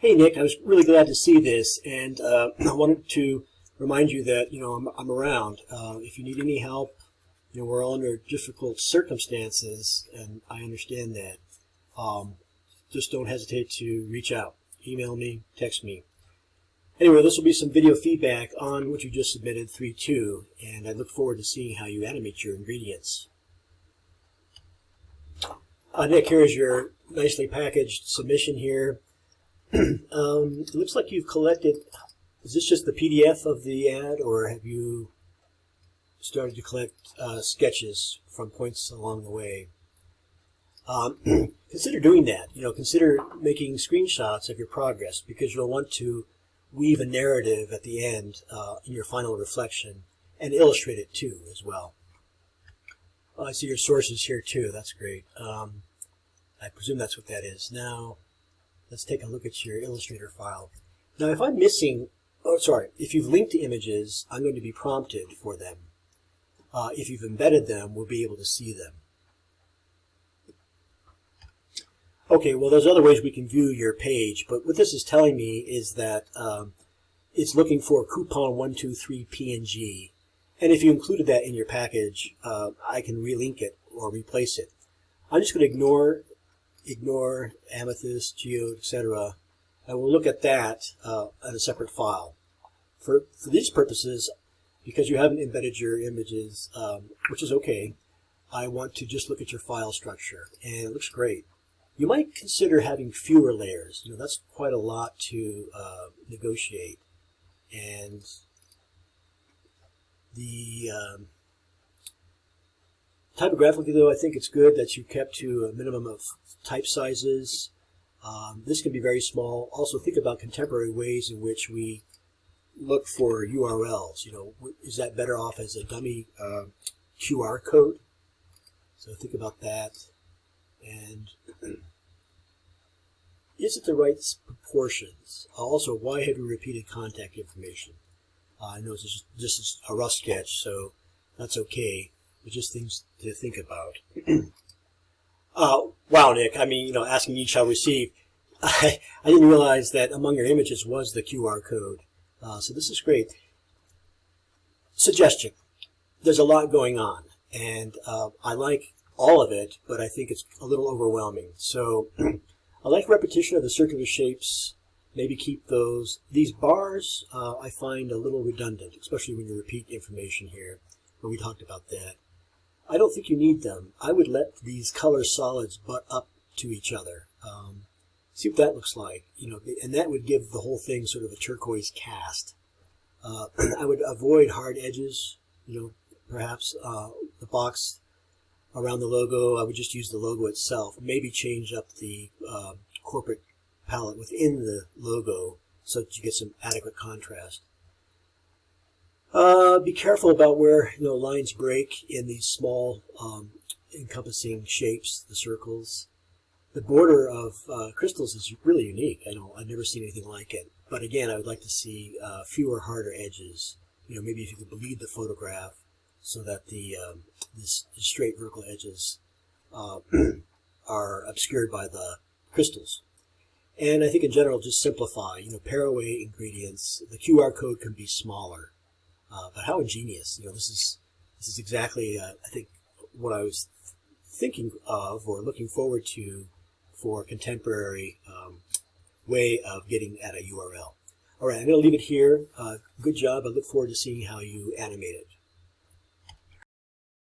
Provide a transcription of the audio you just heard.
Hey Nick, I was really glad to see this, and I wanted to remind you that I'm around. If you need any help, we're all under difficult circumstances, and I understand that. Um, just don't hesitate to reach out, email me, text me. Anyway, this will be some video feedback on what you just submitted 3.2, and I look forward to seeing how you animate your ingredients. Nick, here's your nicely packaged submission here. It looks like you've collected, is this just the PDF of the ad, or have you started to collect sketches from points along the way? Consider doing that. Consider making screenshots of your progress, because you'll want to weave a narrative at the end in your final reflection and illustrate it too as well. I see your sources here too. That's great. I presume that's what that is. Now, let's take a look at your Illustrator file. Now, if I'm missing, if you've linked to images, I'm going to be prompted for them. If you've embedded them, we'll be able to see them. Okay, well, there's other ways we can view your page, but what this is telling me is that it's looking for coupon 123 PNG. And if you included that in your package, I can relink it or replace it. I'm just going to ignore amethyst, geode, etc. And we'll look at that in a separate file. For these purposes, because you haven't embedded your images, which is okay, I want to just look at your file structure, and it looks great. You might consider having fewer layers. That's quite a lot to negotiate. And the typographically, though, I think it's good that you kept to a minimum of type sizes. This can be very small. Also, think about contemporary ways in which we look for URLs. Is that better off as a dummy QR code? So think about that. And is it the right proportions? Also, why have you repeated contact information? I know this is a rough sketch, so that's okay. But just things to think about. Wow, Nick, asking you shall receive. I didn't realize that among your images was the QR code. So this is great. Suggestion. There's a lot going on, and I like all of it, but I think it's a little overwhelming. So I like repetition of the circular shapes. Maybe keep those. These bars I find a little redundant, especially when you repeat information here, but we talked about that. I don't think you need them. I would let these color solids butt up to each other. See what that looks like, and that would give the whole thing sort of a turquoise cast. I would avoid hard edges, perhaps the box around the logo. I would just use the logo itself. Maybe change up the corporate palette within the logo so that you get some adequate contrast. Be careful about where lines break in these small encompassing shapes, the circles. The border of crystals is really unique. I've never seen anything like it. But again, I would like to see fewer harder edges. Maybe if you could bleed the photograph so that the straight vertical edges are obscured by the crystals. And I think in general, just simplify. Pare away ingredients. The QR code can be smaller. But how ingenious! This is exactly I think what I was thinking of or looking forward to for a contemporary way of getting at a URL. All right, I'm going to leave it here. Good job. I look forward to seeing how you animate it.